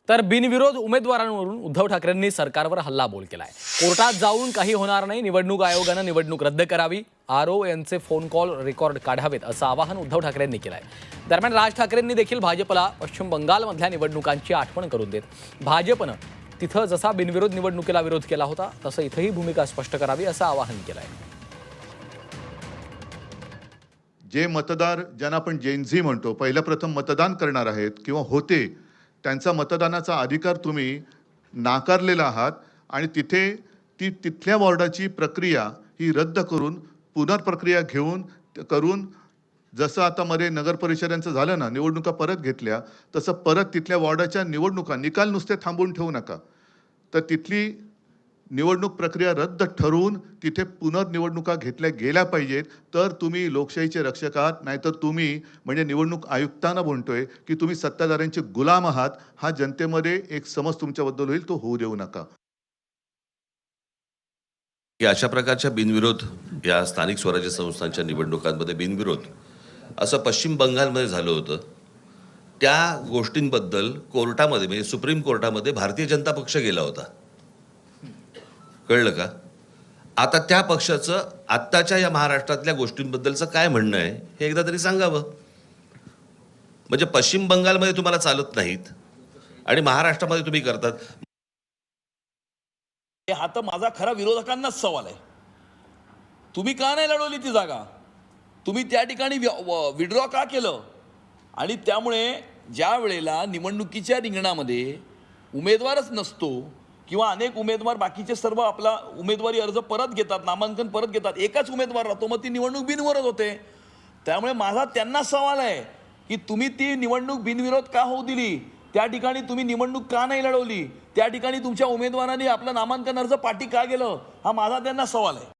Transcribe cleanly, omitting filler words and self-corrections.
तर बिनविरोध उमेदवारांवरून उद्धव ठाकरेंनी सरकारवर हल्लाबोल केलाय। कोर्टात जाऊन काही होणार नाही, निवडणूक आयोगानं निवडणूक रद्द करावी, आरओ यांचे फोन कॉल रेकॉर्ड काढावेत असं आवाहन उद्धव ठाकरेंनी केलंय। दरम्यान राज ठाकरेंनी देखील भाजपला पश्चिम बंगालमधल्या निवडणुकांची आठवण करून देत भाजपनं तिथं जसा बिनविरोध निवडणुकीला विरोध केला होता तसं इथंही भूमिका स्पष्ट करावी असं आवाहन केलंय। जे मतदार ज्यांना आपण जेनझी म्हणतो, पहिलं प्रथम मतदान करणार आहेत किंवा होते, त्यांचा मतदानाचा अधिकार तुम्ही नाकारलेला आहात आणि तिथल्या वॉर्डाची प्रक्रिया ही रद्द करून पुनर्प्रक्रिया करून जसं आता मध्ये नगर परिषदांचं झालं ना, निवडणुका परत घेतल्या, तसं परत तिथल्या वॉर्डाच्या निवडणुका निकाल नुसते थांबवून ठेवू नका, तर तिथली निवडणूक प्रक्रिया रद्द ठरवून तिथे पुनर्निवडणुका घेतल्या गेल्या पाहिजेत। तर तुम्ही लोकशाहीचे रक्षक आहात, नाहीतर तुम्ही म्हणजे निवडणूक आयुक्तांना म्हणतोय की तुम्ही सत्ताधाऱ्यांचे गुलाम आहात। हा जनतेमध्ये एक समज तुमच्याबद्दल होईल, तो होऊ देऊ नका। की अशा प्रकारच्या बिनविरोध या स्थानिक स्वराज्य संस्थांच्या निवडणुकांमध्ये बिनविरोध असं पश्चिम बंगालमध्ये झालं होतं। त्या गोष्टींबद्दल कोर्टामध्ये म्हणजे सुप्रीम कोर्टामध्ये भारतीय जनता पक्ष गेला होता, कळलं का? आता त्या पक्षाचं आत्ताच्या या महाराष्ट्रातल्या गोष्टींबद्दलचं काय म्हणणं आहे हे एकदा तरी सांगावं। म्हणजे पश्चिम बंगालमध्ये तुम्हाला चालत नाहीत आणि महाराष्ट्रामध्ये तुम्ही करतात। हा तर माझा खरा विरोधकांनाच सवाल आहे, तुम्ही का नाही लढवली ती जागा? तुम्ही त्या ठिकाणी विड्रॉ का केलं? आणि त्यामुळे ज्या वेळेला निवडणुकीच्या रिंगणामध्ये उमेदवारच नसतो किंवा अनेक उमेदवार बाकीचे सर्व आपला उमेदवारी अर्ज परत घेतात, नामांकन परत घेतात, एकाच उमेदवार राहतो, मग ती निवडणूक बिनविरोध होते। त्यामुळे माझा त्यांना सवाल आहे की तुम्ही ती निवडणूक बिनविरोध का होऊ दिली? त्या ठिकाणी तुम्ही निवडणूक का नाही लढवली? त्या ठिकाणी तुमच्या उमेदवारांनी आपलं नामांकन अर्ज पाठी का गेलं? हा माझा त्यांना सवाल आहे।